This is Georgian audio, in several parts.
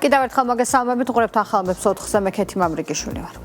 კიდევ ერთხელ მოგესალმებით, უყურებთ ახალ ამბებს 4-ზე, მე ქეთი მამრიკიშვილი ვარ.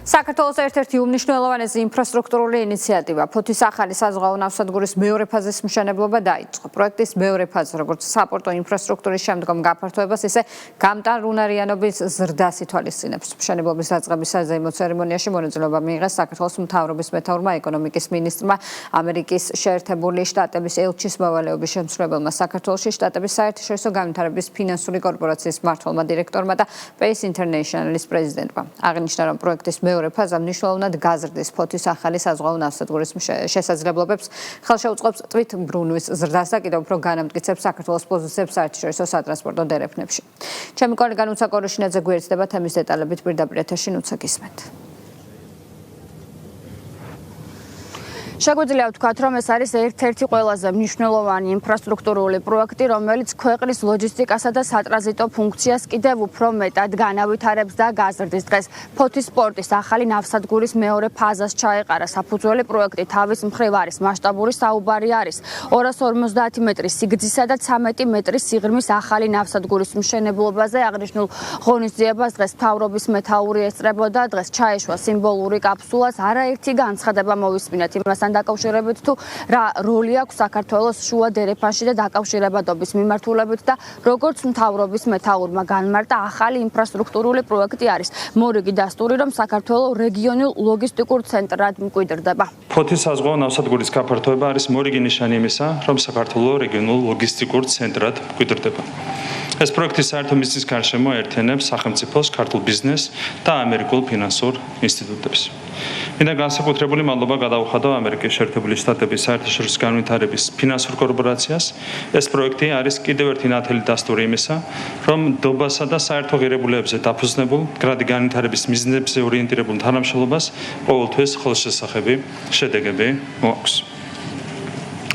საქართველოს ერთ-ერთი უმნიშვნელოვანესი ინფრასტრუქტურული ინიციატივა ფოთის ახალი საზღვაო ნავსადგურის მეორე ფაზის მშენებლობა დაიწყო. პროექტის მეორე ფაზი, როგორც საპორტო ინფრასტრუქტურის შემდგომ გაფართოებას, ისე გამტარუნარიანობის ზრდას ითვალისწინებს. მშენებლობის დაწყების საზეიმო ცერემონიაში მონაწილეობა მიიღეს საქართველოს მთავრობის მეთაურმა ეკონომიკის მინისტრმა, ამერიკის შეერთებული შტატების ელჩის მოვალეობის შემსრულებელმა საქართველოში, შტატების საერთაშორისო განვითარების ფინანსური კორპორაციის მმართველმა დირექტორმა და Pace International-ის პრეზიდენტმა. აღნიშნა, რომ პროექტის მეორე ფაზა მნიშვნელოვნად გაზრდის ფოთის ახალი საზღვაო ნავსადგურის შესაძლებლობებს, ხელშეუწყობს ტვირთბრუნვის ზრდას და კიდევ უფრო განამტკიცებს საქართველოს პოზიციებს საერთაშორისო სატრანსპორტო დერეფნებში. ჩემი კოლეგა ნუცა კოროშინაძე გვერდდება თემის დეტალებით პირდაპირ ეთერში. ნუცა, გისმენთ. შეგვიძლია ვთქვათ, რომ ეს არის ერთ-ერთი ყველაზე მნიშვნელოვანი ინფრასტრუქტურული პროექტი, რომელიც ქვეყნის ლოჯისტიკასა და სატრანზიტო ფუნქციას კიდევ უფრო მეტად განავითარებს და გაზრდის. დღეს ფოთის პორტის ახალი ნავსადგურის მეორე ფაზას ჩაეყარა საფუძველი. პროექტი თავის მხრივ არის მასშტაბური, საუბარი არის 250 მეტრის სიგრძისა და 13 მეტრის სიღრმის ახალი ნავსადგურის მშენებლობაზე. აღნიშნულ ღონისძიებას დღეს მთავრობის მეთაური ესწრებოდა. დღეს ჩაეშვა სიმბოლური კაფსულას. არაერთი განცხადება მოვისმინეთ იმასთან დაკავშირებით, თუ რა როლი აქვს საქართველოს შუა დერეფანში და დაკავშირებადობის მიმართულებით და როგორც მთავრობის მეთაურმა განმარტა, ახალი ინფრასტრუქტურული პროექტი არის მორიგი დასტური, რომ საქართველოს რეგიონულ ლოგისტიკურ ცენტრად მკვიდრდება. ფოთის საზღვაო ნავსადგურის გაფართოება არის მორიგი ნიშანი იმისა, რომ საქართველოს რეგიონულ ლოგისტიკურ ცენტრად მკვიდრდება. ეს პროექტი საერთო მიზნის გარშემო აერთიანებს სახელმწიფოს, ქართულ ბიზნესს და ამერიკულ ფინანსურ ინსტიტუტებს. მინდა განსაკუთრებული მადლობა გადავუხადო ამერიკის შეერთებული შტატების საერთაშორისო განვითარების ფინანსურ კორპორაციას. ეს პროექტი არის კიდევ ერთი ნათელი დასტური იმისა, რომ ნდობასა და საერთო ღირებულებებზე დაფუძნებულ, მდგრადი განვითარების მიზნებზე ორიენტირებულ თანამშრომლობას ყოველთვის ხელშესახები შედეგები მოაქვს.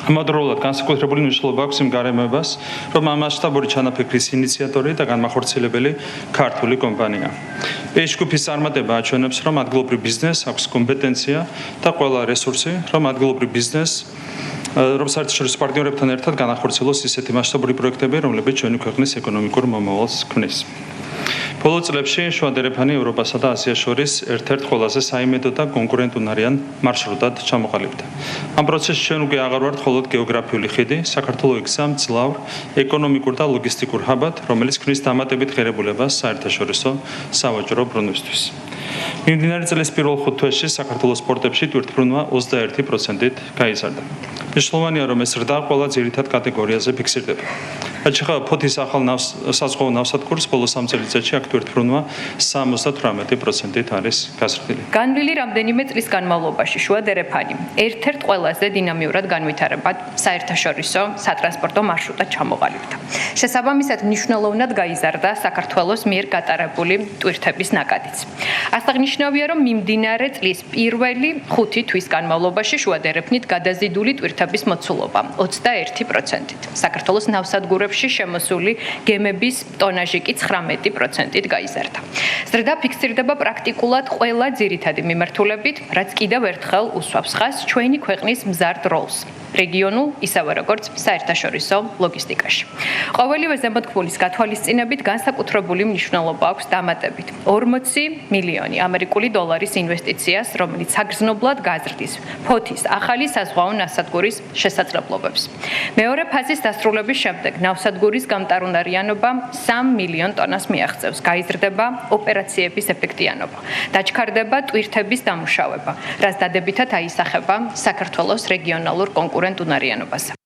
ამავდროულად განსაკუთრებული მნიშვნელობა აქვს იმ გარემოებას, რომ ამ მასშტაბური ჩანაფიქრის ინიციატორი და განმახორციელებელი ქართული კომპანია. ეშკუფის წარმატება აჩვენებს, რომ ადგილობრივ ბიზნესს აქვს კომპეტენცია და ყველა რესურსი, რომ ადგილობრივ ბიზნესს რომ საერთაშორისო პარტნიორებთან ერთად განახორციელოს ისეთი მასშტაბური პროექტები, რომლებიც ჩვენი ქვეყნის ეკონომიკურ მომავალს ქმნის. ბოლო წლებში შუა დერეფანი ევროპასა და აზიას შორის ერთ-ერთ ყველაზე საიმედო და კონკურენტუნარიან მარშრუტად ჩამოყალიბდა. ამ პროცესში ჩვენ უკვე აღარ ვართ მხოლოდ გეოგრაფიული ხიდი, საქართველო იქცა მძლავრ ეკონომიკურ და ლოგისტიკურ ჰაბად, რომელიც ქმნის დამატებით ღირებულებას საერთაშორისო სავაჭრო ბრუნვისთვის. მიმდინარე წლის პირველ 5 თვეში საქართველოს პორტებში ტვირთბრუნვა 21%-ით გაიზარდა. მნიშვნელოვანია, რომ ეს ზრდა ყველა ძირითად კატეგორიაზე ფიქსირდება. რაც შეეხება ფოთის ახალ საზღვაო ნავსადგურს, ბოლო 3 წელიწადში აქ ტვირთბრუნვა 78%-ით არის გაზრდილი. განვლილი რამდენიმე წლის განმავლობაში შუა დერეფანი ერთ-ერთ ყველაზე დინამიურად განვითარებად საერთაშორისო სატრანსპორტო მარშრუტად ჩამოყალიბდა. შესაბამისად, მნიშვნელოვნად გაიზარდა საქართველოს მიერ გატარებული ტვირთების ნაკადიც. ასაღნიშნავია, რომ მიმდინარე წლის პირველი 5 თვის განმავლობაში შუა დერეფნით გადაზიდული ტვირთების მოცულობა 21%-ით. საქართველოს ნავსადგურებში შემოსული გემების ტონაჟი კი 19%-ით გაიზარდა. ზრდა ფიქსირდება პრაქტიკულად ყველა ძირითადი მიმართულებით, რაც კიდევ ერთხელ უსვამს ხაზს ჩვენი ქვეყნის მზარდ როლს რეგიონულ, ისევე როგორც საერთაშორისო ლოგისტიკაში. ყოველივე ზემოთქმულის გათვალისწინებით განსაკუთრებული მნიშვნელობა აქვს დამატებით 40 მილიონი ამერიკული დოლარის ინვესტიციას, რომელიც საგრძნობლად გაზრდის ფოთის ახალი საზღვაო ნავსადგურის შესაძლებლობებს. მეორე ფაზის დასრულების შემდეგ ნავსადგურის გამტარუნარიანობა 3 მილიონ ტონას მიაღწევს. გაიზრდება ოპერაციების ეფექტიანობა. დაჩქარდება ტვირთების დამუშავება, რაც დადებითად აისახება საქართველოს რეგიონალურ კონკურენტუნარიანობას.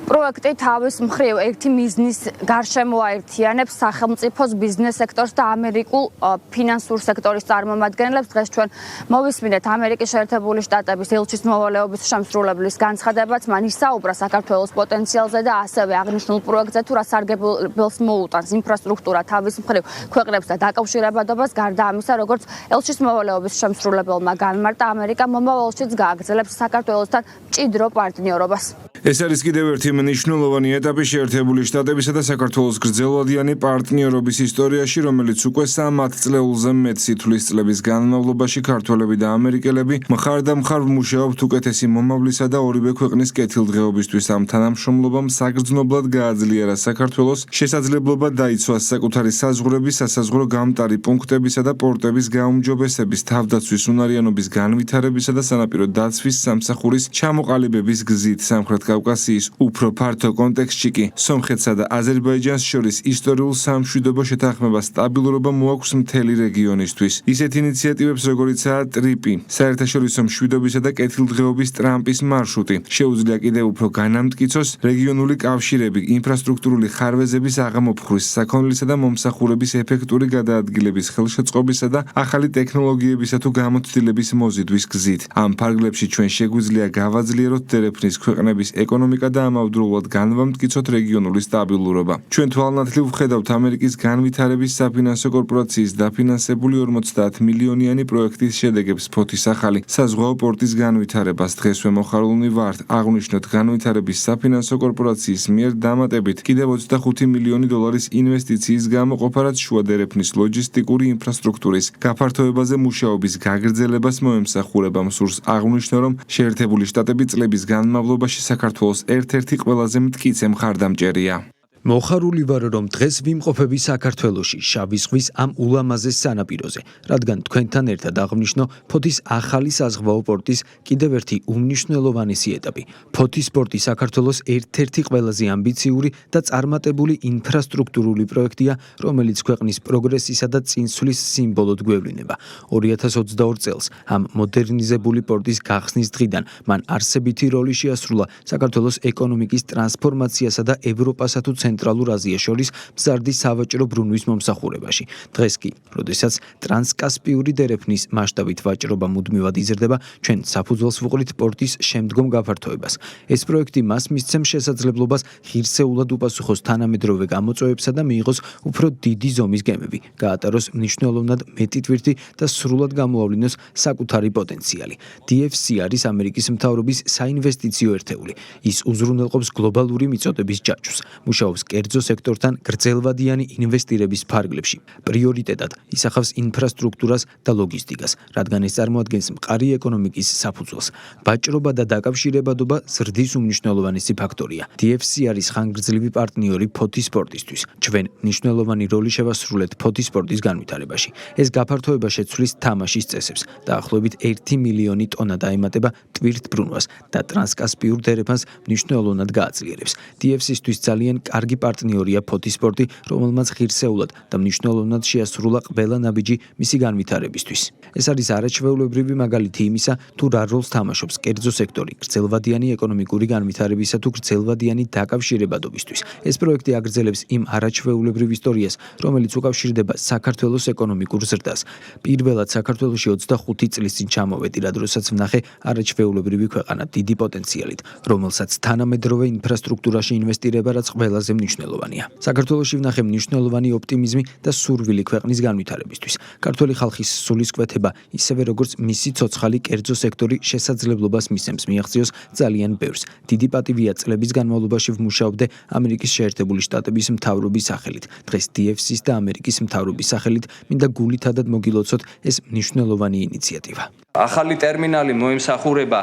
პროექტი თავის მხრივ ერთი მიზნის გარშემო აერთიანებს სახელმწიფოს, ბიზნეს სექტორს და ამერიკულ ფინანსურ სექტორის წარმომადგენლებს. დღეს ჩვენ მოვისმინეთ ამერიკის შეერთებული შტატების ელჩის მოვალეობის შემსრულებლის განცხადებაც. მან ისაუბრა საქართველოს პოტენციალზე და ასევე აღნიშნულ პროექტზე, თუ რა სარგებელს მოუტანს ინფრასტრუქტურა თავის მხრივ ქვეყნებს და დაკავშირებადობას. გარდა ამისა, როგორც ელჩის მოვალეობის შემსრულებელმა განმარტა, ამერიკა მომავალშიც გააგრძელებს საქართველოსთან მჭიდრო პარტნიორობას. ეს არის კიდევ ერთი მნიშვნელოვანი ეტაპი შეერთებული შტატებისა და საქართველოს გრძელვადიანი პარტნიორობის ისტორიაში, რომელიც უკვე 3 წლეულზე მეტ სითვლის წლების განმავლობაში ქართველები და ამერიკელები მხარ მუშაობთ უკეთესი მომავლისა და ორივე ქვეყნის კეთილდღეობისთვის. ამ თანამშრომლობამ საგრძნობლად გააძლიერა საქართველოს შესაძლებლობა დაიცვას საკუთარი საზღვრების, სასაზღვრო გამტარი პუნქტებისა და პორტების გაუმჯობესების, თავდაცვის უნარიანობის განვითარებისა და სანაპირო დაცვის სამსახურის ჩამოყალიბების გზით. სამხრეთ კავკასიის უფრო ფართო კონტექსტში კი სომხეთსა და აზერბაიჯანს შორის ისტორიულ სამშვიდობო შეთანხმება სტაბილურობა მოაქვს მთელი რეგიონისთვის. ისეთ ინიციატივებს, როგორიცაა ტრიპი, საერთაშორისო მშვიდობისა და კეთილდღეობის ტრამპის მარშრუტი, შეუძლია კიდევ უფრო განამტკიცოს რეგიონული კავშირები, ინფრასტრუქტურული ხარვეზების აღამოფხვის, საქონლისა და მომსახურების ეფექტური გადაადგილების, ხელშეწყობისა და ახალი ტექნოლოგიებისა თუ გამოცდილების მოზიდვის გზით. ამ ფარგლებში ჩვენ შეგვიძლია გავაძლიეროთ დერეფნის ქვეყნების ეკონომიკა და ამავდროულად განვამტკიცოთ რეგიონული სტაბილურობა. ჩვენ თვალნათლივ ვხედავთ ამერიკის განვითარების საფინანსო კორპორაციის დაფინანსებული 50 მილიონიანი პროექტის შედეგებს, ფოთის ახალი საზღვაო პორტის განვითარებას. დღესვე მოხარულნი ვართ აღვნიშნოთ განვითარების საფინანსო კორპორაციის მიერ დამატებით კიდევ 25 მილიონი დოლარის ინვესტიციის გამოყოფა, რაც შუა დერეფნის ლოჯისტიკური ინფრასტრუქტურის გაფართოებაზე მუშაობის გაგრძელებას მოემსახურება. მსურს აღვნიშნო, რომ შეერთებული შტატები წლების განმავლობაში საქართველოს ერთ-ერთი ყველაზე მტკიცე მხარდამჭერია. მოხარული ვარ, რომ დღეს ვიმყოფები საქართველოში, შავი ზღვის ამ ულამაზეს სანაპიროზე, რადგან თქვენთან ერთად აღვნიშნო ფოთის ახალი საზღვაო პორტის კიდევ ერთი უმნიშვნელოვანესი ეტაპი. ფოთის პორტი საქართველოს ერთ-ერთი ყველაზე ამბიციური და წარმატებული ინფრასტრუქტურული პროექტია, რომელიც ქვეყნის პროგრესისა და წინსვლის სიმბოლოდ გვევლინება. 2022 წელს ამ მოდერნიზებული პორტის გახსნის დღიდან მან არსებითი როლი შეასრულა საქართველოს ეკონომიკის ტრანსფორმაციასა და ევროპასა თუ ცენტრალურ აზიას შორის მზარდი სავაჭრო ბრუნვის მომსახურებაში. დღეს კი, როდესაც ტრანსკასპიური დერეფნის მასშტაბით ვაჭრობა მუდმივად იზრდება, ჩვენ საფუძველს ვუყრით პორტის შემდგომ გაფართოებას. ეს პროექტი მას მისცემს შესაძლებლობას ღირსეულად უპასუხოს თანამედროვე გამოწვევებსა და მიიღოს უფრო დიდი ზომის გემები, გაატაროს მნიშვნელოვნად მეტი ტვირთი და სრულად გამოავლინოს საკუთარი პოტენციალი. DFC არის ამერიკის მთავრობის საინვესტიციო ერთეული. ის უზრუნველყოფს გლობალური მიწოდების ჯაჭვს. მუშაობს კერძო სექტორთან გრძელვადიანი ინვესტირების ფარგლებში. პრიორიტეტად ისახავს ინფრასტრუქტურას და ლოგისტიკას, რადგან ეს წარმოადგენს მყარი ეკონომიკის საფუძველს. ვაჭრობა და დაკავშირებადობა ზრდის უმნიშვნელოვანესი ფაქტორია. DFC არის ხანგრძლივი პარტნიორი ფოთის პორტისთვის. ჩვენ მნიშვნელოვანი როლი შევასრულეთ ფოთის პორტის განვითარებაში. ეს გაფართოება შეცვლის თამაშის წესებს. დაახლოებით 1 მილიონი ტონა დაემატება ტვირთბრუნვას და ტრანსკასპიურ დერეფანს მნიშვნელოვნად გააძლიერებს. DFC-ისთვის ძალიან კარგი პარტნიორია ფოთის პორტი, რომელმაც ღირსეულად და მნიშვნელოვნად შეასრულა ყველა ნაბიჯი მისი განვითარებისთვის. ეს არის არაჩვეულებრივი მაგალითი იმისა, თუ რა როლს თამაშობს კერძო სექტორი გრძელვადიანი ეკონომიკური განვითარებისა თუ გრძელვადიანი დაკავშირებადობისთვის. ეს პროექტი აგრძელებს იმ არაჩვეულებრივ ისტორიას, რომელიც უკავშირდება საქართველოს ეკონომიკურ ზრდას. პირველად საქართველოში 25 წლის წინ ჩამოვედი, როდესაც ვნახე არაჩვეულებრივი ქვეყანა დიდი პოტენციალით, რომელსაც თანამედროვე ინფრასტრუქტურაში ინვესტირება, რაც ყველაზე მნიშვნელოვანია. საქართველოში ვნახე მნიშვნელოვანი ოპტიმიზმი და სურვილი ქვეყნის განვითარებისთვის. ქართველი ხალხის სულისკვეთება, ისევე როგორც მისი ცოცხალი კერძო სექტორი შესაძლებლობას მისცემს მიაღწიოს ძალიან ბევრს. დიდი პატივია წლების განმავლობაში ვმუშაობდე ამერიკის შეერთებული შტატების მთავრობის სახელით. დღეს DFC-ის და ამერიკის მთავრობის სახელით მინდა გულითადად მოგილოცოთ ეს მნიშვნელოვანი ინიციატივა. ახალი ტერმინალი მოემსახურება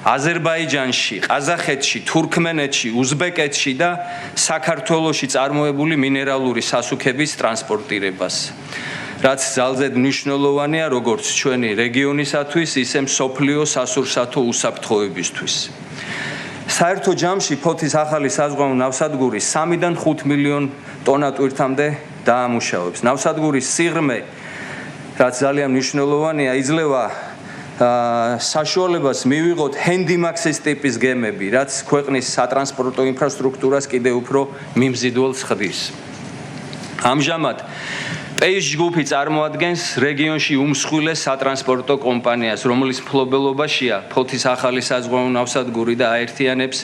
აზერბაიჯანში, ყაზახეთში, თურქმენეთში, უზბეკეთში და საქართველოში წარმოებული მინერალური სასუქების ტრანსპორტირებას. რაც ძალზედ მნიშვნელოვანია როგორც ჩვენი რეგიონისათვის, ისე მსოფლიო სასურსათო უსაფრთხოებისთვის. საერთო ჯამში ფოთის ახალი საზღვაო ნავსადგური 3-დან 5 მილიონ ტონა ტვირთამდე დაამუშავებს. ნავსადგურის სიღრმე, რაც ძალიან მნიშვნელოვანია, იძლევა საშუალებას მივიღოთ ჰენდიმაქსის ტიპის გემები, რაც ქვეყნის სატრანსპორტო ინფრასტრუქტურას კიდევ უფრო მიმზიდველს ხდის. ამჟამად პეიჟ ჯგუფი წარმოადგენს რეგიონში უმსხვილეს სატრანსპორტო კომპანიას, რომლის მფლობელობაშია ფოთის ახალი საზღვაო ნავსადგური და აერთიანებს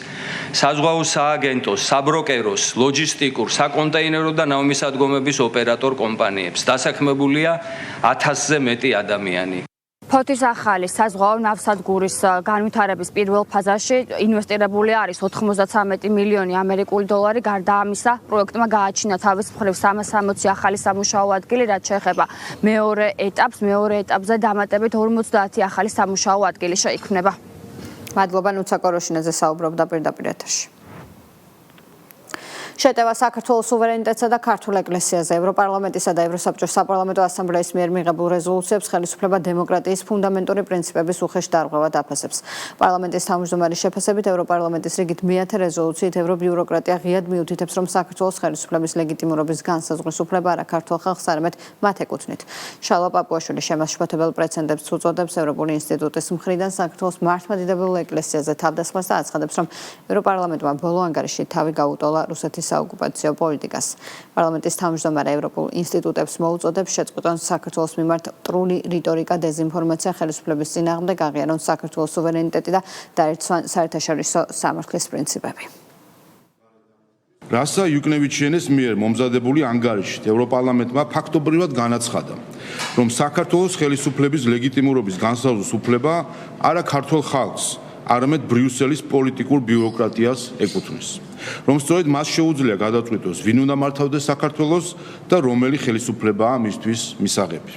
საზღვაო სააგენტოს, საბროკეროს, ლოჯისტიკურ, საკონტეინერო და ნავმისადგომების ოპერატორ კომპანიებს. დასაქმებულია 1000-ზე მეტი ადამიანი. ფოთის ახალი საზღვაო ნავსადგურის განვითარების პირველ ფაზაში ინვესტირებული არის 93 მილიონი ამერიკული დოლარი. გარდა ამისა, პროექტმა გააჩინა თავის მხრივ 360 ახალი სამუშაო ადგილი, რაც შეეხება მეორე ეტაპზე დამატებით 50 ახალი სამუშაო ადგილი შეიქმნება. მადლობა ნუცა კოროშინაძე საუბრობდა პირდაპირ ეთერში. შეტევა საქართველოს სუვერენიტეტსა და ქართულ ეკლესიაზე ევროპარლამენტისა და ევროსაბჭოს საპარლამენტო ასამბლეის მიერ მიღებულ რეზოლუციებს ხელისუფლება დემოკრატიის ფუნდამენტური პრინციპების უხეშ დარღვევად აფასებს. პარლამენტის თავმჯდომარის შეფასებით ევროპარლამენტის რიგით მეათე რეზოლუციით ევრობიუროკრატია ღიად მიუთითებს, რომ საქართველოს ხელისუფლების ლეგიტიმურობის განსაზღვრის უფლება არა ქართულ ხალხს, არამედ მათ ეკუთვნით. შალვა პაპუაშვილი შემაშფოთებელ პრეცედენტებს უწოდებს ევროპული ინსტიტუტის მხრიდან საქართველოს მართლმადიდებელ ეკლესიაზე თავდასხმას და აცხადებს, რომ ევროპარლამენტმა ბოლო ანგარიში თავი გაუტოლა რუსეთის საოკუპაციო პოლიტიკას. პარლამენტის თავმჯდომარე ევროპულ ინსტიტუტებს მოუწოდებს შეწყვიტონ საქართველოს მიმართ მტრული რიტორიკა, დეზინფორმაცია, ხელისუფლების წინააღმდეგ, აღიარონ საქართველოს სუვერენიტეტი და დაერთვან საერთაშორისო სამართლის პრინციპები. რასა იუკნევიჩიანის მიერ მომზადებული ანგარიშით ევროპარლამენტმა ფაქტობრივად განაცხადა, რომ საქართველოს ხელისუფლების ლეგიტიმურობის განსაზღვრის უფლება არა ქართულ ხალხს, არამედ ბრიუსელის პოლიტიკურ ბიუროკრატიას ეკუთვნის. რომ სწორედ მას შეუძლია გადაწყვიტოს, ვინ უნდა მართავდეს საქართველოს და რომელი ხელისუფლებაა მისთვის მისაღები.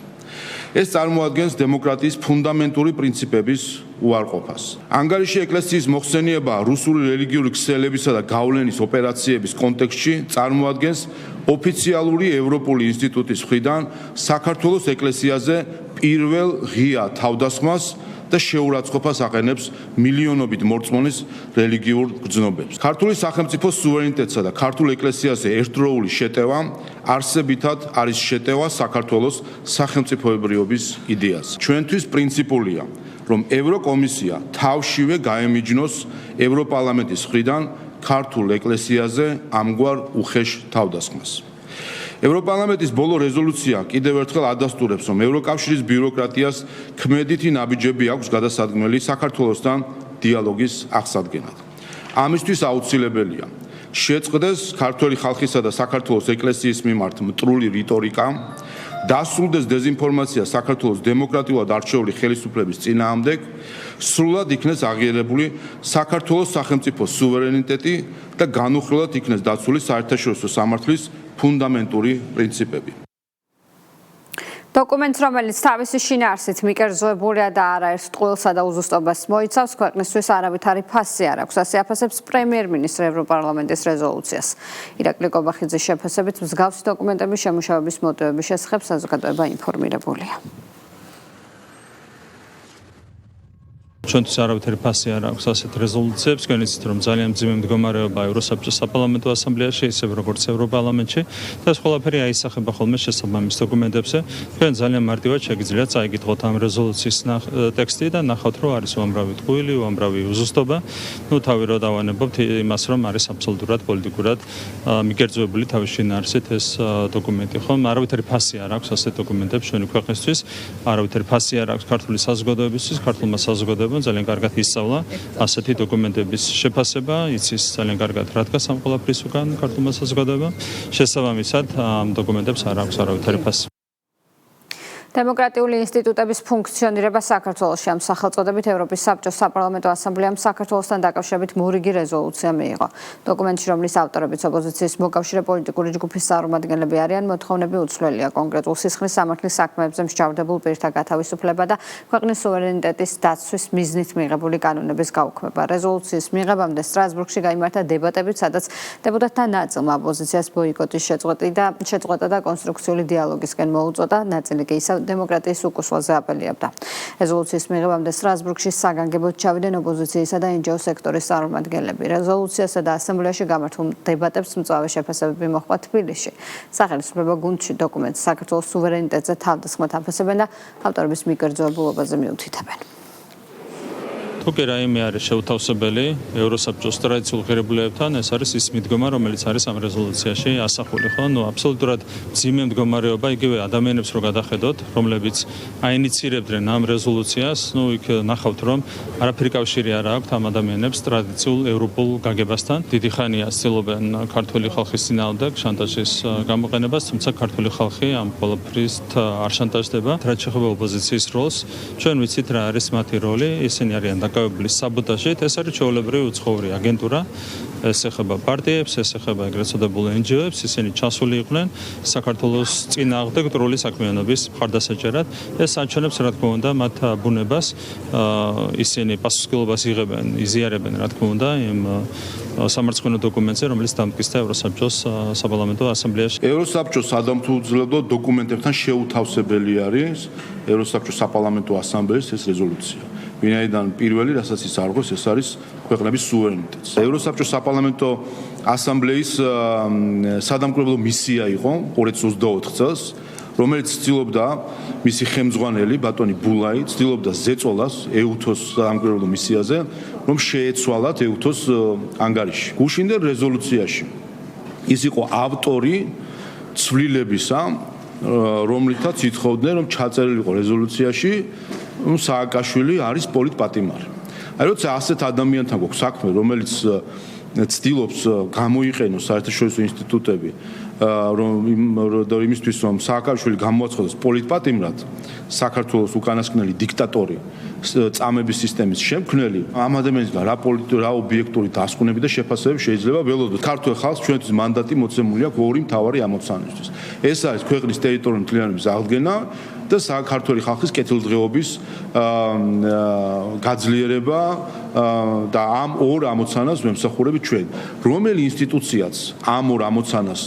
ეს წარმოადგენს დემოკრატიის ფუნდამენტური პრინციპების უარყოფას. ანგარიში ეკლესიის მოხსენება რუსული რელიგიური ქსელებისა და გავლენის ოპერაციების კონტექსტში წარმოადგენს ოფიციალური ევროპული ინსტიტუტის მხრიდან საქართველოს ეკლესიაზე პირველ ღია თავდასხმას და შეურაცხყოფას აყენებს მილიონობით მორწმუნის რელიგიურ გრძნობებს. ქართული სახელმწიფოს სუვერენიტეტსა და ქართულ ეკლესიაზე ერთდროული შეტევა არსებითად არის შეტევა საქართველოს სახელმწიფოებრიობის იდეას. ჩვენთვის პრინციპულია, რომ ევროკომისია თავშივე გაემიჯნოს ევროპარლამენტის მხრიდან ქართულ ეკლესიაზე ამგვარ უხეშ თავდასხმას. ევროპარლამენტის ბოლო რეზოლუცია კიდევ ერთხელ ადასტურებს, რომ ევროკავშირის ბიუროკრატიას ქმედითი ნაბიჯები აქვს გადასადგმელი საქართველოსთან დიალოგის აღსადგენად. ამისთვის აუცილებელია შეწყდეს ქართველი ხალხისა და საქართველოს ეკლესიის მიმართ მტრული რიტორიკა, დასრულდეს დეზინფორმაცია საქართველოს დემოკრატიულად არჩეული ხელისუფლების წინააღმდეგ, სრულად იქნეს აღიარებული საქართველოს სახელმწიფოს სუვერენიტეტი და განუხრელად იქნეს დაცული საერთაშორისო სამართლის ფუნდამენტური პრინციპები. დოკუმენტს, რომელიც თავისი შინაარსით მიკერძოებულია და არაერთ ტყუილსა და უზუსტობას მოიცავს, ქვეყნისთვის არავითარი ფასი არ აქვს. ასე აფასებს პრემიერ-მინისტრი ევროპარლამენტის რეზოლუციას. ირაკლი კობახიძის შეფასებით, მსგავსი დოკუმენტების შემუშავების მოტივების შესახებ საზოგადოება ინფორმირებულია. ჩვენთვის არავითარი ფასი არ აქვს ასეთ რეზოლუციებს, განიცდით, რომ ძალიან მძიმე მდგომარეობა ევროსაბჭოს საპარლამენტო ასამბლეაში, ისევ როგორც ევროპარლამენტში და ეს ყველაფერი აისახება ხოლმე შესაბამის დოკუმენტებზე. თქვენ ძალიან მარტივად შეგიძლიათ წაიგითხოთ ამ რეზოლუციის ტექსტი და ნახავთ, რომ არის უამრავი ტყუილი, უამრავი უზუსტობა. თავი რო დავანებობთ იმას, რომ არის აბსოლუტურად პოლიტიკურად მიკერძოებული თავის შინაარსით ეს დოკუმენტი. ხომ არავითარი ფასი არ აქვს ასეთ დოკუმენტებს ჩვენი ქვეყნისთვის, არავითარი ფასი არ აქვს ქართული საზოგადოებისთვის, ქართულმა საზოგადოებამ ძალიან კარგად ისწავლა ასეთი დოკუმენტების შეფასება, იცის ძალიან კარგად რა დგას ამ ყველაფრის უკან ქართულმა საზოგადოებამ. შესაბამისად, ამ დოკუმენტებს არ აქვს არავითარი ფასი. დემოკრატიული ინსტიტუტების ფუნქციონირება საქართველოში ამ სახელწოდებით ევროპის საბჭოს საპარლამენტო ასამბლეამ საქართველოსთან დაკავშირებით მორიგი რეზოლუცია მიიღო. დოკუმენტში, რომლის ავტორებიც ოპოზიციის მოკავშირე პოლიტიკური ჯგუფის წარმომადგენლები არიან, მოთხოვნები უცვლელია კონკრეტულ სისხლის სამართლის საქმეებზე მსჯავრდებულ პირთა გათავისუფლება და ქვეყნის სუვერენიტეტის დაცვის მიზნით მიღებული კანონების გაუქმება. რეზოლუციის მიღებამდე სტრასბურგში გაიმართა დებატები, სადაც დეპუტატთა ნაწილმა ოპოზიციას ბოიკოტის შეწყვეტა და კონსტრუქციული დიალოგისკენ მოუწოდა, ნაწილი კი ისევ დემოკრატიის უკუსვალზე აპელიებდა. რეზოლუციის მიღებამდე სტრასბურგში საგანგებოდ ჩავიდნენ ოპოზიციისა და NGO სექტორის წარმომადგენლები. რეზოლუციასა და ასამბლეაში გამართულ დებატებს მწვავე შეფასებები მოჰყვა თბილისში. სახელმწიფო გუნდში დოკუმენტს საქართველოს სუვერენიტეტზე თავდასხმად აფასებენ და ავტორების მიკერძოებულობაზე მიუთითებენ. თუკი რაიმე არის შეუთავსებელი ევროსაბჭოს ტრადიციულ ღირებულებებთან, ეს არის ის მიდგომა, რომელიც არის ამ რეზოლუციაში ასახული, ხო? აბსოლუტურად მძიმე მდგომარეობა, იგივე ადამიანებს რო გადახედოთ, რომლებიც აინიცირებდნენ ამ რეზოლუციას, იქ ნახავთ, რომ არაფერი კავშირი არ აქვს ამ ადამიანებს ტრადიციულ ევროპულ გაგებასთან. დიდი ხანია ცდილობენ ქართული ხალხის წინააღმდეგ შანტაჟის გამოყენებას, თუმცა ქართული ხალხი ამ ყველაფრის არ შანტაჟდება. რაც შეეხება ოპოზიციის როლს, ჩვენ ვიცით რა არის მათი როლი, ისინი არიან დაკავებული საბოტაჟით, ეს არის ჩვეულებრივი უცხოური აგენტურა, ეს ეხება პარტიებს, ეს ეხება ეგრეთ წოდებულ NGO-ებს, ისინი ჩასული იყვნენ საქართველოს წინააღმდეგ მტრული საქმიანობის მხარდასაჭერად. ეს აჩვენებს რა თქმა უნდა მათ ბუნებას, ისინი პასუხისმგებლობას იღებენ, იზიარებენ რა თქმა უნდა იმ სამარცხენო დოკუმენტზე, რომელიც დამტკიცდა ევროსაბჭოს საპარლამენტო ასამბლეაში. ევროსაბჭოს სადამთავრებულო დოკუმენტებთან შეუთავსებელი არის ევროსაბჭოს საპარლამენტო ასამბლეის ეს რეზოლუცია. ვინაიდან პირველი, რასაც ის არღვევს, ეს არის ქვეყნების სუვერენიტეტს. ევროსაბჭოს საპარლამენტო ასამბლეის სადამკვირვებლო მისია იყო 2024 წელს, რომელიც ცდილობდა მისი ხელმძღვანელი ბატონი ბულაი ცდილობდა ზეწოლას EUTHOS სამკვირვებლო მისიაზე, რომ შეეცვალათ EUTHOS ანგარიში. გუშინდელ რეზოლუციაში ის იყო ავტორი ცვლილებისა, რომლითაც ითხოვდნენ, რომ ჩაწერილიყო რეზოლუციაში, რომ სააკაშვილი არის პოლიტპატიმარი. აი როცა ასეთ ადამიანთან გვაქვს საქმე, რომელიც ცდილობს გამოიყენოს საერთაშორისო ინსტიტუტები იმისთვის, რომ სააკაშვილი გამოაცხადოს პოლიტპატიმრად, საქართველოს უკანასკნელი დიქტატორი, წამების სისტემის შემქმნელი, ამ ადამიანისგან რა ობიექტური დასკვნები და შეფასებები შეიძლება ველოდოთ. ქართულ ხალხს ჩვენთვის მანდატი მოცემული აქვს ორი მთავარი ამოცანისთვის. ეს არის ქვეყნის ტერიტორიული მთლიანობის აღდგენა და საქართველოს ხალხის კეთილდღეობის გაძლიერება და ამ ორ ამოცანას ვემსახურებით ჩვენ. რომელი ინსტიტუციაც ამ ორ ამოცანას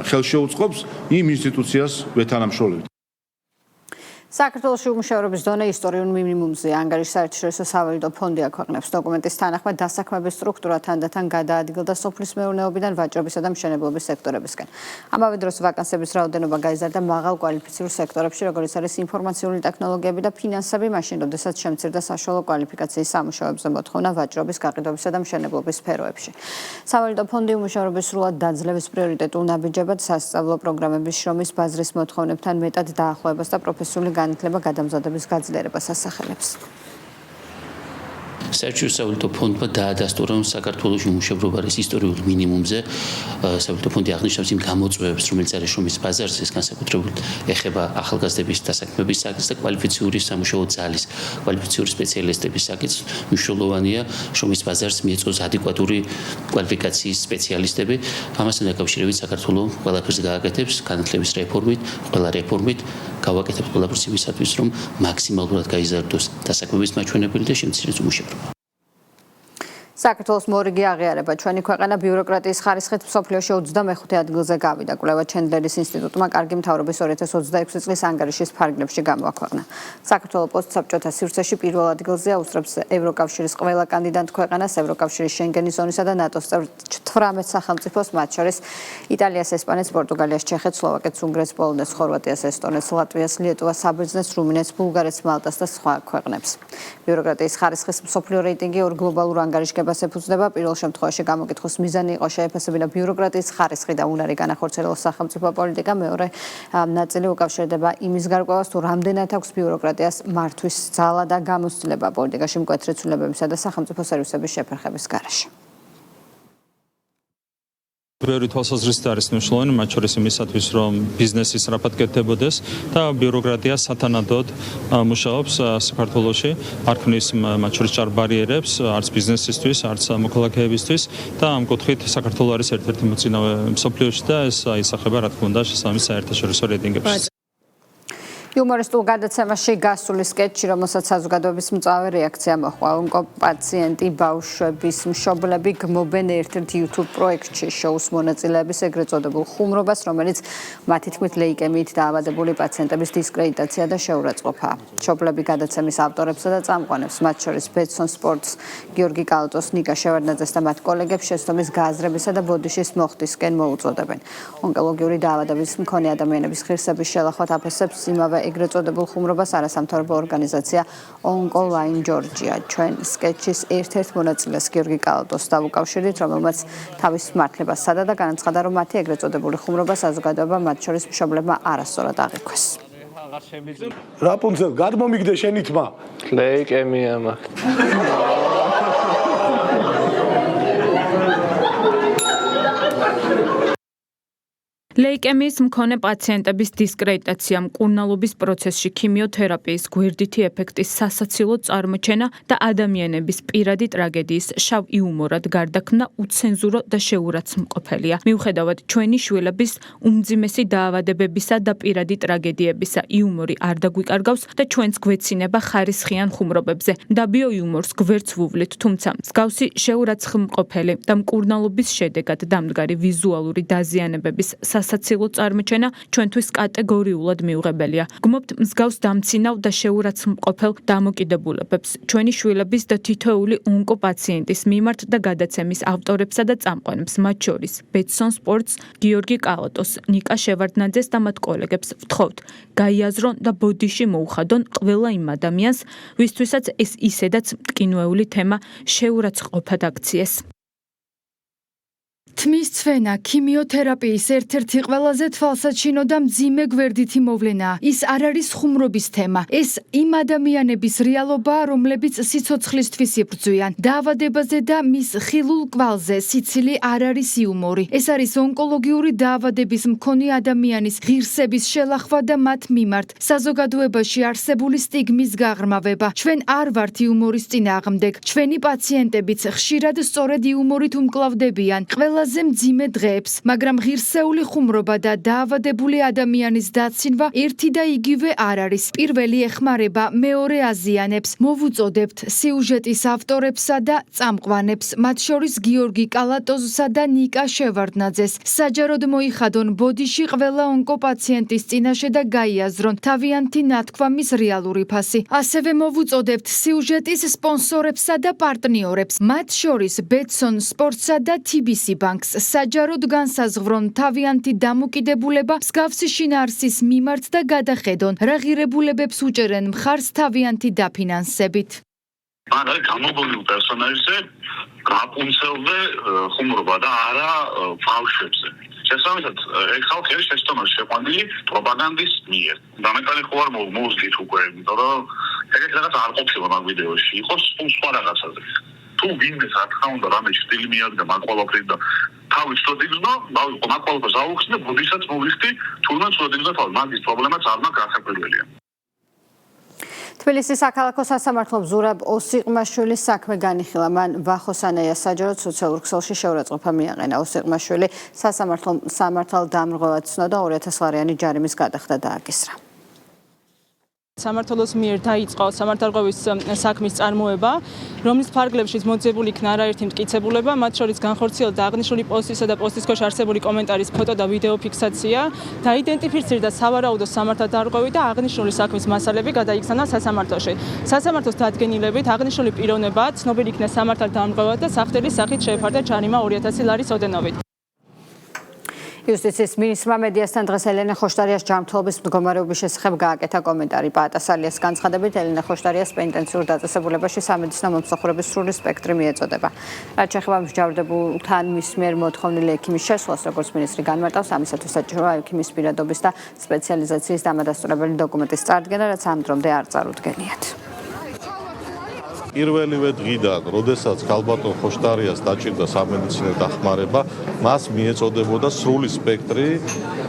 ხელს შეუწყობს, იმ ინსტიტუციას ვეთანამშრომლობთ. საქართველოში უმუშევრობის დონე ისტორიულ მინიმუმზე ანგარიშს საერთაშორისო სავალუტო ფონდი აქვეყნებს. დოკუმენტის თანახმად დასაქმების სტრუქტურა თანდათან გადაადგილდა სოფლის მეურნეობიდან ვაჭრობისა და მშენებლობის სექტორებისკენ. ამავე დროს ვაკანსების რაოდენობა გაიზარდა მაღალ კვალიფიციურ სექტორებში, როგორიც არის ინფორმაციული ტექნოლოგიები და ფინანსები, მაშინ როდესაც შემცირდა საშუალო კვალიფიკაციის სამუშაოებზე მოთხოვნა ვაჭრობის, გაყიდვისა და მშენებლობის სფეროებში. სავალუტო ფონდი უმუშევრობის სრულად დაძლევის პრიორიტეტულ ნაბიჯებად სასწავლო პროგრამების შრომის ბაზრის მოთხოვნებთან მეტად დაახლოებას და პროფესიული განათლება გადამზადების გაძლიერებას ასახელებს. საერთაშორისო სავალუტო ფონდმა დაადასტურა, რომ საქართველოში უმუშევრობა არის ისტორიულ მინიმუმზე. სავალუტო ფონდი აღნიშნავს იმ გამოწვევებს, რომელიც არის შრომის ბაზარზე, ეს განსაკუთრებით ეხება ახალგაზრდების დასაქმების საკითხს და კვალიფიციური სამუშაო ძალის, კვალიფიციური სპეციალისტების საკითხს. მნიშვნელოვანია შრომის ბაზარს მიეწოს ადეკვატური კვალიფიკაციის სპეციალისტები. ამასთან დაკავშირებით საქართველოს ყველაფერს გააკეთებს განათლების რეფორმით, ყველა რეფორმით გავაკეთებთ ყველაფერს იმისათვის, რომ მაქსიმალურად გაიზარდოს დასაქმების მაჩვენებელი და შემცირდეს უმუშევრობა. საქართველოს მორიგი აღიარება. ჩვენი ქვეყანა ბიუროკრატიის ხარისხით მსოფლიოში 25 ადგილზე გავიდა. კვლევა ჩენდლერის ინსტიტუტმა კარგი მთავრობის 2026 წლის ანგარიშის ფარგლებში გამოაქვეყნა. საქართველოს პოსტსაბჭოთა სივრცეში პირველ ადგილზეა, უსწრებს ევროკავშირის ყველა კანდიდატ ქვეყანას, ევროკავშირის შენგენის ზონისა და ნატოს წევრ 18 სახელმწიფოს, მათ შორის იტალიას, ესპანეთს, პორტუგალიას, ჩეხეთს, სლოვაკეთს, უნგრეთს, პოლონეთს, ხორვატიას, ესტონეთს, ლატვიას, ლიეტუვას, საბერძნეთს, რუმინეთს, ბულგარეთს, მალტას და სხვა ქვეყნებს. ბიუროკრატიის ხარისხის მსოფლიო რეიტინგი ორ გლობალურ ანგარიშგებას ეფუძნება. პირველ შემთხვევაში გამოკითხვის მიზანი იყო შეეფასებინა ბიუროკრატიის ხარისხი და უნარი განახორციელოს სახელმწიფო პოლიტიკა. მეორე ნაწილი უკავშირდება იმის გარკვევას, თუ რამდენად აქვს ბიუროკრატიას მართვის ძალა და გამოცდილება პოლიტიკაში მკვეთრი ცვლილებებისა და სახელმწიფო სერვისების შეფერხების გარეშე. ბევრი თვალსაზრისით არის მნიშვნელოვანი, მათ შორის იმისათვის, რომ ბიზნესი სწრაფად კეთდებოდეს და ბიუროკრატია სათანადოდ მუშაობს საქართველოში, არ ქმნის მათ შორის ჭარბარიერებს, არც ბიზნესისთვის, არც მოქალაქეებისთვის და ამ კუთხით საქართველოს არის ერთ-ერთი მოწინავე მსოფლიოში და ეს აისახება, რა თქმა უნდა, შესაბამის საერთაშორისო რეიტინგებში. იუმორისტულ გადაცემაში გასული სკეჩი, რომელსაც საზოგადოების მწვავე რეაქცია მოჰყვა. ონკოპაციენტი ბავშვების მშობლები გმობენ ერთ-ერთ YouTube პროექტში შოუს მონაწილეების ეგრეთ წოდებულ ხუმრობას, რომელიც მათი თქმით ლეიკემიით დაავადებული პაციენტების დისკრედიტაცია და შეურაცხყოფაა. მშობლები გადაცემის ავტორებსა და წამყვანებს, მათ შორის ბეცონ სპორტს, გიორგი კალტოს, ნიკა შევარდნაძეს და მათ კოლეგებს შეცდომის გააზრებისა და ბოდიშის მოხდისკენ მოუწოდებენ. ონკოლოგიური დაავადების მქონე ადამიანების ღირსების შელახვად აფასებს იმავე ეგრეთ წოდებულ ხუმრობას არასამთავრობო ორგანიზაცია Oncoline Georgia. ჩვენ სკეჩის ერთ-ერთ მონაწილეს გიორგი კალატოს დავუკავშირდით, რომელმაც თავის მართლებას სცადა და განაცხადა, რომ მათი ეგრეთ წოდებული ხუმრობა საზოგადოება მათ შორის მშობლებმა არასწორად აღიქვეს. რაპუნცელ, გადმომიგდე შენი თმა. ლეიკემია მაქვს. ლეიკემიის მქონე პაციენტების დისკრედიტაცია, მკურნალობის პროცესში ქიმიოთერაპიის გვერდითი ეფექტის სასაცილო წარმოჩენა და ადამიანების პირადი ტრაგედიის შავ იუმორად გარდაქმნა უცენზურო და შეურაცხმყოფელია. მიუხედავად ჩვენი შვილების უმძიმესი დაავადებებისა და პირადი ტრაგედიებისა, იუმორი არ დაგვიკარგავს და ჩვენს გვეცინება ხარისხიან ხუმრობებზე. და ბიოიუმორს გვერდს ვუვლით, თუმცა მსგავსი შეურაცხმყოფელი და მკურნალობის შედეგად დამდგარი ვიზუალური დაზიანებების სასაცილო წარმოჩენა ჩვენთვის კატეგორიულად მიუღებელია. გმობთ მსგავს დამცინავ და შეურაცხმყოფელ დამოკიდებულებებს ჩვენი შვილების და თითოეული ონკოპაციენტის მიმართ და გადაცემის ავტორებსა და წამყვანებს, მათ შორის ბეტსონ სპორტს, გიორგი კალატოს, ნიკა შევარდნაძეს და მათ კოლეგებს ვთხოვთ, გაიაზრონ და ბოდიში მოუხადონ ყველა იმ ადამიანს, ვისთვისაც ეს ისედაც მტკინვეული თემა შეურაცხყოფად აქციეს. თმის ცვენა ქიმიოთერაპიის ერთ-ერთი ყველაზე თვალსაჩინო და მძიმე გვერდითი მოვლენაა. ის არ არის ხუმრობის თემა. ეს იმ ადამიანების რეალობაა, რომლებიც სიცოცხლისთვის იბრძვიან. დაავადებაზე და მის ხილულ კვალზე სიცილი არ არის იუმორი. ეს არის ონკოლოგიური დაავადების მქონე ადამიანის ღირსების შელახვა და მათ მიმართ საზოგადოებაში არსებული სტიგმის გაღრმავება. ჩვენ არ ვართ იუმორის წინააღმდეგ. ჩვენი პაციენტებიც ხშირად სწორედ იუმორით უმკლავდებიან. ყველაზე მძიმე დღეებს, მაგრამ ღირსეული ხუმრობა და დაავადებული ადამიანის დაცინვა ერთი და იგივე არ არის. პირველი ეხმარება, მეორე აზიანებს. მოვუწოდებთ სიუჟეტის ავტორებსა და წამყვანებს, მათ შორის გიორგი კალატოზსა და ნიკა შევარდნაძეს. საჯაროდ მოიხადონ ბოდიში ყველა ონკოპაციენტის წინაშე და გაიაზრონ თავიანთი ნათქვამის რეალური ფასი. ასევე მოვუწოდებთ სიუჟეტის სპონსორებსა და პარტნიორებს, მათ შორის ბეტსონ სპორტსა და TBC ბანკს. საჯაროდ განსაზღვრონ თავიანთი დამოკიდებულება მსგავსი შინაარსის მიმართ და გადახედონ რა ღირებულებებს უჭერენ მხარს თავიანთი დაფინანსებით. მან არის გამოგონილ პერსონაჟზე გაპუნცელზე ხუმრობა და არა ბავშვებზე. შესაბამისად, ეს ხალხი არის შეცდომაში შეყვანილი პროპაგანდის მიერ. დამეტანი ხო არ მოვუძლიეთ უკვე, იმიტომ რომ ეგეთი რაღაც არ ყოფილა მაგ ვიდეოში, იყო სხვა რაღაცაზე. თუ ვინმე რა თქმა უნდა რამე სტილი მიადგა მაგ ყველაფერს და თავის წოდინო, მაგ ყველაფერს აუხსნე, ბოდისაც მოვიხდი, თუნდაც წოდინო თავი, მაგის პრობლემაც არ მაქვს გასაკვირველია. თბილისის საქალაქო სასამართლომ ზურაბ ოსიყმაშვილის საქმე განიხილა. მან ვახოსანაია საჯაროდ სოციალურ ქსელში შეურაცხყოფა მიაყენა. ოსიყმაშვილი სასამართლომ სამართალდამრღვევად ცნო და 2000 ლარიანი ჯარიმის გადახდა დააკისრა. სამართლოს მიერ დაიწყო სამართალდამრღვევის საქმის წარმოება, რომლის ფარგლებშიც მოძებული იქნა არაერთი მტკიცებულება, მათ შორის განხორციელდა აღნიშნული პოსტისა და პოსტის ქვეშ არსებული კომენტარის ფოტო და ვიდეო ფიქსაცია, დაიდენტიფიცირდა სავარაუდო სამართალდამრღვევი და აღნიშნული საქმის მასალები გადაიქცანა სასამართლოში. სასამართლოს დადგენილებით აღნიშნული პიროვნება ცნობილი იქნა სამართალდამრღვევად და სახდელის სახით შეეფარდა ჯარიმა 2000 ლარის ოდენობით. იუსტიციის მინისტრმა მედიასთან დღეს ელენე ხოშტარიას ჯანმრთელობის მდგომარეობის შესახებ გააკეთა კომენტარი. პაატასალიას განცხადებით, ელენე ხოშტარიას პენტენციურ დაწესებულებაში სამედიცინო მომსახურების სრული სპექტრი მიეწოდება. რაც შეეხება მსჯავრდებულთან მის მიერ მოთხოვნილი ექიმის შესვლას, როგორც მინისტრი განმარტავს, ამისათვის საჭიროა ექიმის პირადობის და სპეციალიზაციის დამადასტურებელი დოკუმენტის წარდგენა, რაც ამ დრომდე არ წარუდგენიათ. პირველივე დღიდან, როდესაც ქალბატონ ხოშტარიას დაჭირდა სამედიცინო დახმარება, მას მიეწოდებოდა სრული სპექტრი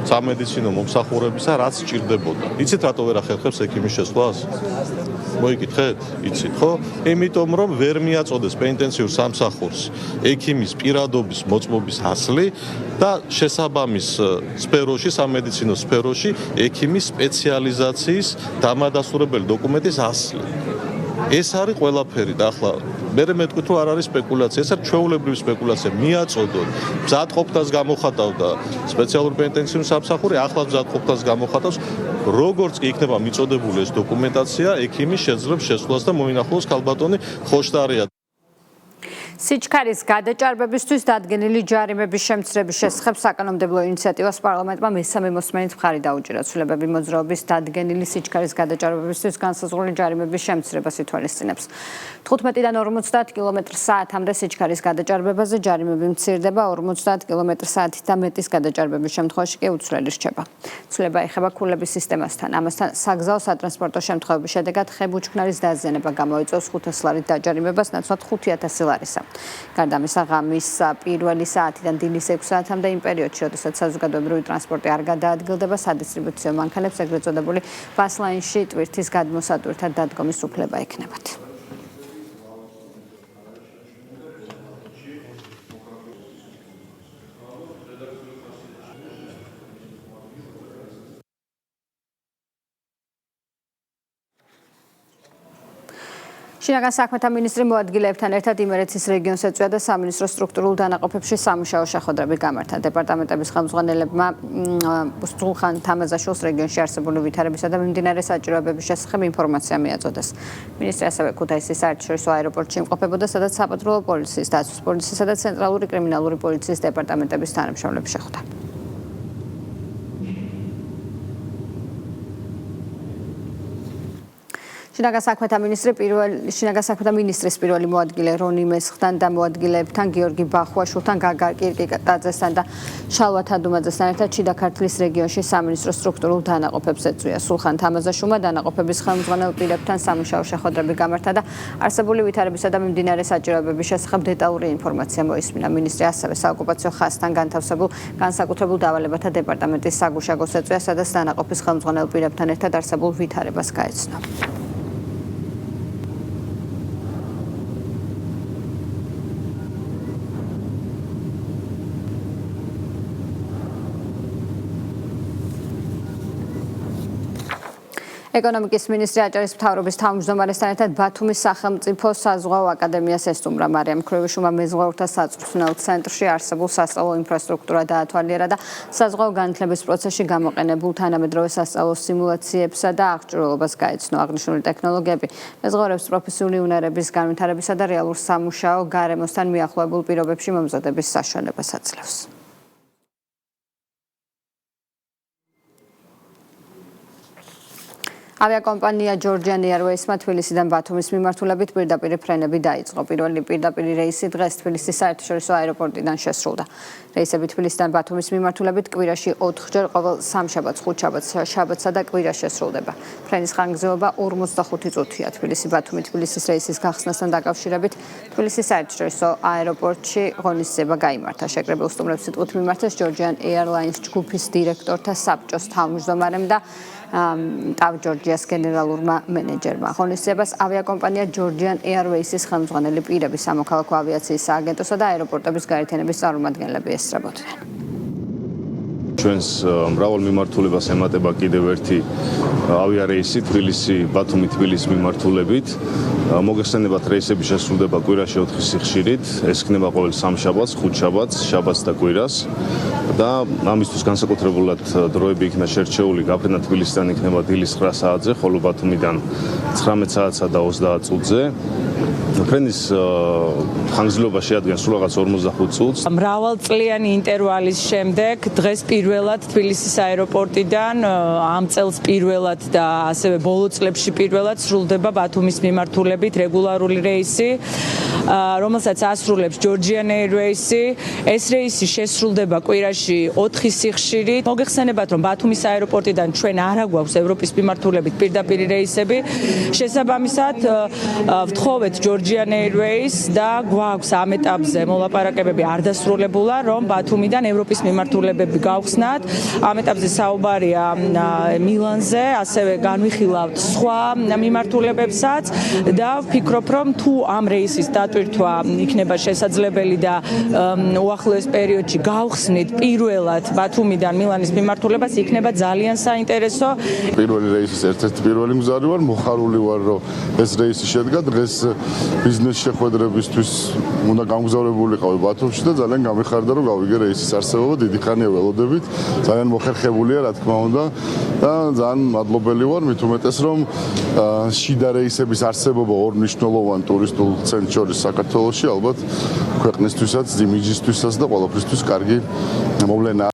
სამედიცინო მომსახურებისა, რაც სჭირდებოდა. იცით რატო ვერ ახერხებს ექიმის შესვლას? მოიკითხეთ? იცით, ხო? იმიტომ რომ ვერ მიაწოდეს პენტენციურ სამსახურს ექიმის პირადობის მოწმობის ასლი და შესაბამის სფეროში, სამედიცინო სფეროში ექიმის სპეციალიზაციის დამადასტურებელი დოკუმენტის ასლი. ეს არის ყველაფერი და ახლა მე მეთქვით რომ არ არის სპეკულაცია, ეს არის ჩვეულებრივი სპეკულაცია. მიაწოდოთ, მზადყოფთას გამოხატავდა სპეციალური პენტენციური სამსახური, ახლა მზადყოფთას გამოხატავს, როგორც კი იქნება მიწოდებული ეს დოკუმენტაცია, ექიმი შეძლებს შესვლას და მოინახულოს ქალბატონი ხოშტარია. სიჩქარის გადაჭარბებისთვის დადგენილი ჯარიმების შემცირების შესახებ საკანონმდებლო ინიციატივას პარლამენტმა მესამე მოსმენით მხარი დაუჭირა. ცვლილებები მოძრაობის დადგენილი სიჩქარის გადაჭარბებისთვის განსაზღვრული ჯარიმების შემცირებას ითვალისწინებს. 15-დან 50 კმ/სთ-მდე სიჩქარის გადაჭარბებაზე ჯარიმები მცირდება, 50 კმ/სთ და მეტის გადაჭარბების შემთხვევაში კი უცვლელი რჩება. ცვლილება ეხება ქულების სისტემასთან. ამასთან საგზაო სატრანსპორტო შემთხვევების შედეგად ხებუჩქნარის დაზიანება გამოიწვევს 500 ლარის დაჯარიმებას, ნაცვლად 5000 ლარისა. გარდა ამისა, ღამის 1 საათიდან დილის 6 საათამდე იმ პერიოდში, როდესაც საზოგადოებრივი ტრანსპორტი არ გადაადგილდება, სადისტრიბუციო მანქანებს ეგრეთ წოდებული ბასლაინში ტვირთის გადმოსატვირთად დადგომის უფლება ექნებათ. შინაგან საქმეთა მინისტრი მოადგილეებთან ერთად იმერეთის რეგიონს ეწვია და სამინისტრო სტრუქტურულ დანაყოფებში სამუშაო შეხვედრები გამართა. დეპარტამენტების ხელმძღვანელებმა სულხან თამაზაშვილს რეგიონში არსებული ვითარებისა და მიმდინარე საჭიროებების შესახებ ინფორმაცია მიაწოდეს. მინისტრი ასევე ქუთაისის საერთაშორისო აეროპორტში იმყოფებოდა, სადაც საპატრულო პოლიციის, დაცვის პოლიციისა და ცენტრალური კრიმინალური პოლიციის დეპარტამენტების თანამშრომლებს შეხვდა. შინაგან საქმეთა მინისტრის პირველი მოადგილე რონი მესხთან და მოადგილეებთან გიორგი ბახუაშვილთან, გაგარ კირკიტაძესთან და შალვა თადუმაძესთან ერთად შიდა ქართლის რეგიონში სამინისტრო სტრუქტურულ დანაყოფებს ეწვია. სულხან თამაზაშვილმა დანაყოფების ხელმძღვანელ პირებთან სამუშაო შეხვედრები გამართა და არსებული ვითარებისა და მიმდინარე საჭიროებების შესახებ დეტალური ინფორმაცია მოისმინა. მინისტრი ასევე საოკუპაციო ხაზთან განთავსებულ განსაკუთრებულ დავალებათა დეპარტამენტის საგუშაგოს ეწვია, სადაც დანაყოფის ხელმძღვანელ პირებთან ერთად არსებულ ვითარებას გაეცნო. ეკონომიკის მინისტრი აჭარის მთავრობის თავმჯდომარესთან ერთად ბათუმის სახელმწიფო საზღვაო აკადემიას ესტუმრა. მარიამ ქრევიშვილმა მეზღვაურთა საწვრთნელ ცენტრში არსებულ სასწავლო ინფრასტრუქტურა დაათვალიერა და საზღვაო განათლების პროცესში გამოყენებულ თანამედროვე სასწავლო სიმულაციებსა და აღჭურვილობას გაეცნო. აღნიშნული ტექნოლოგიები მეზღვაურებს პროფესიული უნარების განვითარებისა და რეალურ სამუშაო გარემოსთან მიახლოებულ პირობებში მომზადების საშუალებას აძლევს. ავიაკომპანია Georgian Airways-მა თბილისიდან ბათუმის მიმართულებით პირდაპირ ფრენები დაიწყო. პირველი პირდაპირ რეისი დღეს თბილისის საერთაშორისო აეროპორტიდან შესრულდა. რეისები თბილისიდან ბათუმის მიმართულებით კვირაში 4-ჯერ ყოველ სამშაბათს, ხუთშაბათს, შაბათსა და კვირას შესრულდება. ფრენის ხანგრძლივობა 45 წუთია. თბილისი-ბათუმი თბილისის რეისის გახსნასთან დაკავშირებით თბილისის საერთაშორისო აეროპორტში ღონისძიება გაიმართა. შეკრებილ სტუმრებს სიტყვით მიმართეს Georgian Airlines ჯგუფის დირექტორთა საბჭოს თავმჯდომარემ და TAV Georgias გენერალურმა მენეჯერმა. ღონისძიებას ავიაკომპანია Georgian Airways-ის ხელმძღვანელი პირები, სამოქალაქო ავიაციის სააგენტოსა და აეროპორტების გაერთიანების წარმომადგენლები ესწრებოდნენ. ჩვენს მრავალ მიმართულებას ემატება კიდევ ერთი ავიარეისი თბილისი-ბათუმი-თბილისი მიმართულებით. მოგეხსენებათ, რეისები შესრულდება კვირაში 4 სიხშირით, ეს იქნება ყოველ სამშაბათს, ხუთშაბათს, შაბათს და კვირას. და ამისთვის განსაკუთრებულად დროები იქნა შერჩეული. გაფრენა თბილისიდან იქნება დილის 9 საათზე, ხოლო ბათუმიდან 19 საათსა და 30 წუთზე. ფრენის ხანგრძლივობა შეადგენს სულ რაღაც 45 წუთს. მრავალწლიანი ინტერვალის შემდეგ დღეს პირველად თბილისის აეროპორტიდან ამ წელს პირველად და ასევე ბოლო წლებში პირველად სრულდება ბათუმის მიმართულებით რეგულარული რეისი, რომელსაც ასრულებს Georgian Airways-ი. ეს რეისი შესრულდება კვირაში 4 სიხშირით. მოგეხსენებათ, რომ ბათუმის აეროპორტიდან ჩვენ არ აგვაქვს ევროპის მიმართულებით პირდაპირ რეისები. შესაბამისად, ვთხოვეთ Georgian Airways და გვაქვს ამ ეტაპზე მოლაპარაკებები არ დასრულებულა, რომ ბათუმიდან ევროპის მიმართულებები გავხსნათ. ამ ეტაპზე საუბარია მილანზე, ასევე განვიხილავთ სხვა მიმართულებებსაც და ვფიქრობ, რომ თუ ამ რეისის დატვირთვა იქნება შესაძლებელი და უახლოეს პერიოდში გავხსნით პირველად ბათუმიდან მილანის მიმართულებას, იქნება ძალიან საინტერესო. პირველი რეისის ერთ-ერთი პირველი მგზავრი ვარ, მოხარული ვარ, რომ ეს რეისი შედგა. დღეს ბიზნეს შეხვედრებისთვის უნდა გამგზავრებულიყავი ბათუმში და ძალიან გამიხარდა, რომ გავიგე რეისის არსებობა. დიდი ხანია ველოდებით, ძალიან მოხერხებულია, რა თქმა უნდა. და ძალიან მადლობელი ვარ მით უმეტეს რომ შიდა რეისების არსებობა ორ მნიშვნელოვან ტურისტულ ცენტრს შორის საქართველოში ალბათ ქვეყნისთვისაც, იმიჯისთვისაც და ყველაფრისთვის კარგი მოვლენაა.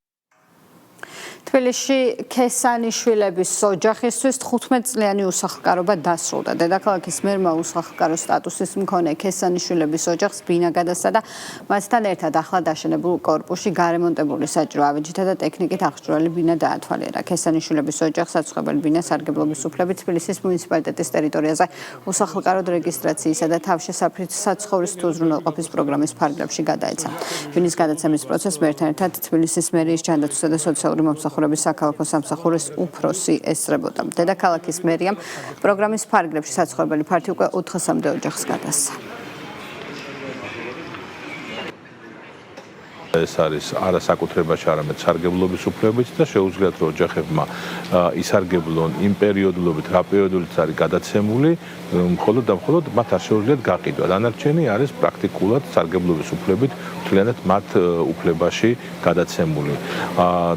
თბილისში ქესანიშვილების ოჯახისთვის 15 წლიანი უსახლკარობა დასრულდა. დედაქალაქის მერმა უსახლკარო სტატუსის მქონე ქესანიშვილების ოჯახს ბინა გადასცა და მასთან ერთად ახლად აშენებულ კორპუსში გარემონტებული საჭირო ავეჯითა და ტექნიკით აღჭურვილი ბინა დაათვალიერა. ქესანიშვილების ოჯახს საცხოვრებელი ბინა სარგებლობის უფლებით თბილისის მუნიციპალიტეტის ტერიტორიაზე უსახლკაროდ რეგისტრაციისა და თავშესაფრით საცხოვრის თუ უზრუნველყოფის პროგრამის ფარგლებში გადაეცა. ბინის გადაცემის პროცესს მერთან ერთად თბილისის მერიის ჯანდაცვისა და სოციალური მომსახურების საქალაქო სამსახურის უფროსი ესწრებოდა. დედაქალაქის მერიამ პროგრამის ფარგლებში საცხოვრებელი ფართი უკვე 400-მდე ოჯახს გადასცა. ეს არის არასაკუთრებაში, არამედ სარგებლობის უფლებებით და შეუძლიათ რომ ოჯახებმა ისარგებლონ იმ პერიოდულობით, რა პერიოდულით არის გადაცემული, მხოლოდ და მხოლოდ მათ არ შეუძლიათ გაყიდვა. დანარჩენი არის პრაქტიკულად სარგებლობის უფლებით მთლიანად მათ უფლებაში გადაცემული.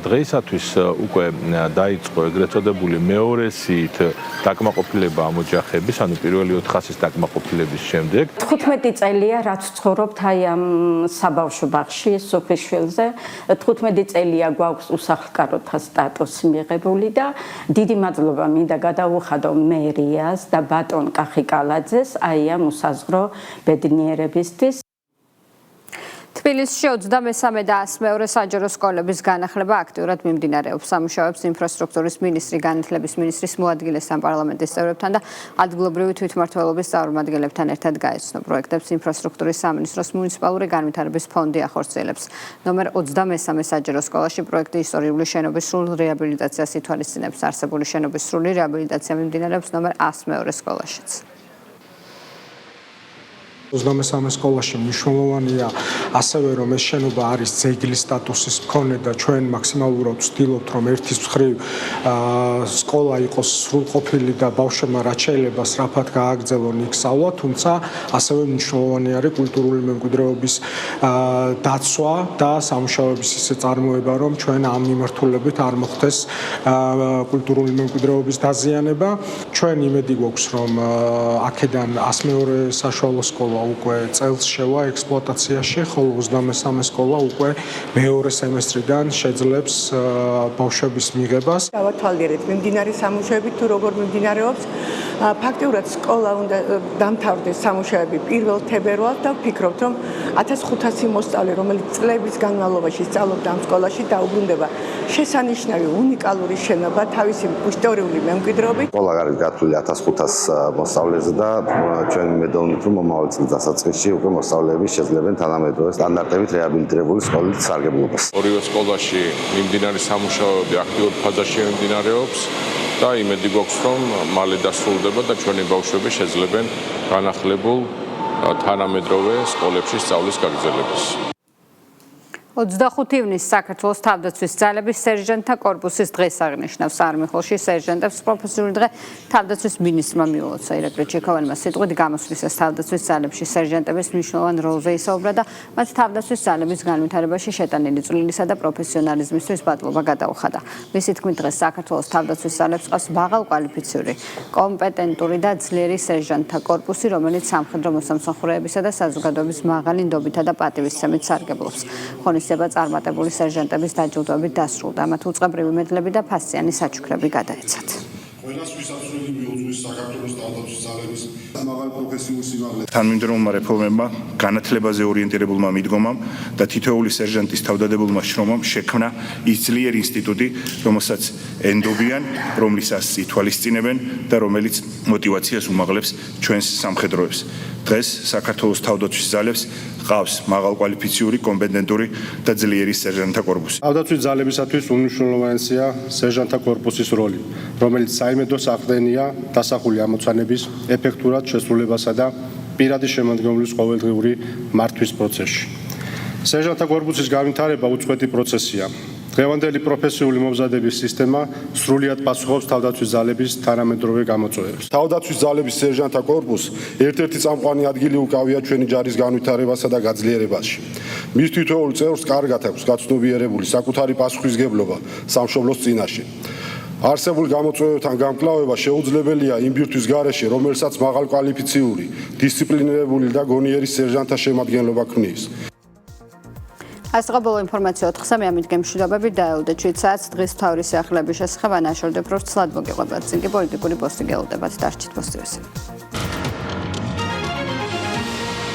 დღეისათვის უკვე დაიწყო ეგრეთ წოდებული მეორე სიით დაკმაყოფილება ამ ოჯახების, ანუ პირველი 400-ის დაკმაყოფილების შემდეგ. 15 წელია რაც ცხოვრობთ აი ამ საბავშვო ბაღში სოფიშვილზე. 15 წელია გვაქვს უსახლკაროთა სტატუსი მიღებული და დიდი მადლობა მინდა გადაუხადო მერიას და ბატონ კახიკალაძეს აი ამ უსაზღვრო ბედნიერებისთვის. თბილისში 23 და 102 საჯარო სკოლების განახლება აქტიურად მიმდინარეობს. სამუშაოებს ინფრასტრუქტურის მინისტრი, განათლების მინისტრის მოადგილესთან, პარლამენტის წევრებთან და ადგილობრივი თვითმმართველობის წარმომადგენლებთან ერთად გაეცნო. პროექტებს ინფრასტრუქტურის სამინისტროს მუნიციპალური განვითარების ფონდი ახორციელებს. ნომერ 23 საჯარო სკოლაში პროექტი ისტორიული შენობის სრულ რეაბილიტაციას ითვალისწინებს. არსებული შენობის სრული რეაბილიტაცია მიმდინარეობს ნომერ 102 სკოლაშიც. 23 სკოლაში მნიშვნელოვანია ასევე რომ ეს შენობა არის ძეგლის სტატუსის მქონე და ჩვენ მაქსიმალურად ვცდილობთ რომ ერთის მხრივ სკოლა იყოს სრულყოფილი და ბავშვებმა რაც შეიძლება სწრაფად გააგრძელონ იქ სწავლა, თუმცა ასევე მნიშვნელოვანი არის კულტურული მემკვიდრეობის დაცვა და სამუშაოების ისე წარმოება რომ ჩვენ ამ მიმართულებით არ მოხდეს კულტურული მემკვიდრეობის დაზიანება. ჩვენ იმედი გვაქვს რომ აქედან 102 საშუალო სკოლა უკვე წელს შევა ექსპლუატაციაში, ხოლო 23 სკოლა უკვე მეორე სემესტრიდან შეძლებს ბავშვების მიღებას. დავათვალიერეთ მიმდინარე სამუშაოები თუ როგორ მიმდინარეობს. ფაქტიურად სკოლა უნდა დამთავრდეს სამუშაოები 1 თებერვალს და ვფიქრობთ რომ 1500 მოსწავლე რომელიც წლების განმავლობაში სწავლობდა ამ სკოლაში დაუბრუნდება შესანიშნავი უნიკალური შენობა თავისი ისტორიული მემკვიდრეობით. სკოლა არის გათვლილი 1500 მოსწავლეზე და ჩვენ იმედოვნით რომ მომავალ წელს დასაწყისში უკვე მოსწავლეები შეძლებენ თანამედროვე სტანდარტებით რეაბილიტირებული სკოლის სარგებლობას. ორივე სკოლაში მიმდინარე სამუშაოები აქტიურ ფაზაში მიმდინარეობს და იმედი გვაქვს რომ მალე დასრულდება და ჩვენი ბავშვები შეძლებენ განახლებულ თანამედროვე სკოლებში სწავლის გაგრძელებას. 25 ივნისს საქართველოს თავდაცვის ძალების სერჟანტთა კორპუსის დღეს აღნიშნავს. არმიხოლში სერჟანტებს პროფესიული დღე თავდაცვის მინისტრმა მიულოცა. ირაკლი ჩიქოვანმა სიტყვით გამოსვლისას თავდაცვის ძალებში სერჟანტების მნიშვნელოვან როლზე ისაუბრა და მათ თავდაცვის ძალების განვითარებაში შეტანილი წვლილისა და პროფესიონალიზმისთვის მადლობა გადაუხადა. მისი თქმით დღეს საქართველოს თავდაცვის ძალებს ყავს მაღალკვალიფიციური, კომპეტენტური და ძლიერი სერჟანტთა კორპუსი, რომელიც სამხედრო მოსამსახურეებისა და საზოგადოების მაღალი ნდობითა და პატივისცემით სარგებლობს. ღონისძიება წარმატებული სერჟანტების დაჯილდოებით დასრულდა. მათ უწყებრივი მედლები და ფასიანი საჩუქრები გადაეცათ. ყველას ვისაცვლელი მიუძღვის საქართველოს თავდაცვის ძალების მაღალ პროფესიულ სიმაღლეს. თანმიმდევრულმა რეფორმებმა, განათლებაზე ორიენტირებულმა მიდგომამ და თითოეული სერჟანტის თავდადებულმა შრომამ შექმნა ის ძლიერი ინსტიტუტი, რომელსაც ენდობიან, რომლისას ითვალისწინებენ და რომელიც мотивაციას უმაღლებს ჩვენს სამხედროებს. დღეს საქართველოს თავდაცვის ძალებს ყავს მაღალკვალიფიციური, კომპეტენტური და ძლიერი სერჟანტთა კორპუსი. თავდაცვის ძალებისათვის უმნიშვნელოვანესია სერჟანტთა კორპუსის როლი, რომელიც საიმედო საყრდენია დასახული ამოცანების ეფექტურად შესრულებასა და პირადი შემადგენლობის ყოველდღიური მართვის პროცესში. სერჟანტთა კორპუსის განვითარება უწყვეტი პროცესია. დღევანდელი პროფესიული მომზადების სისტემა სრულიად პასუხობს თავდაცვის ძალების თანამედროვე გამოწვევებს. თავდაცვის ძალების სერჟანტთა კორპუსს ერთ-ერთი წამყვანი ადგილი უკავია ჩვენი ჯარის განვითარებასა და გაძლიერებაში. მის თითოეულ წევრს კარგად აქვს გაცნობიერებული საკუთარი პასუხისგებლობა სამშობლოს წინაშე. არსებული გამოწვევებთან გამკლავება შეუძლებელია იმ ბირთვის გარეშე, რომელსაც მაღალკვალიფიციური, დისციპლინირებული და გონიერი სერჟანტთა შემადგენლობა ქმნის. ეს იყო ბოლო ინფორმაცია 4 საათი ამით გემშვიდობები დაელოდეთ 7 საათს დღის მთავრის სიახლეების შესახებ ანაშორდებ რომ ცლად მოგიყვებათ წინ კი პოლიტიკური პოსტი გელოდებათ დარჩით პოსტივეზე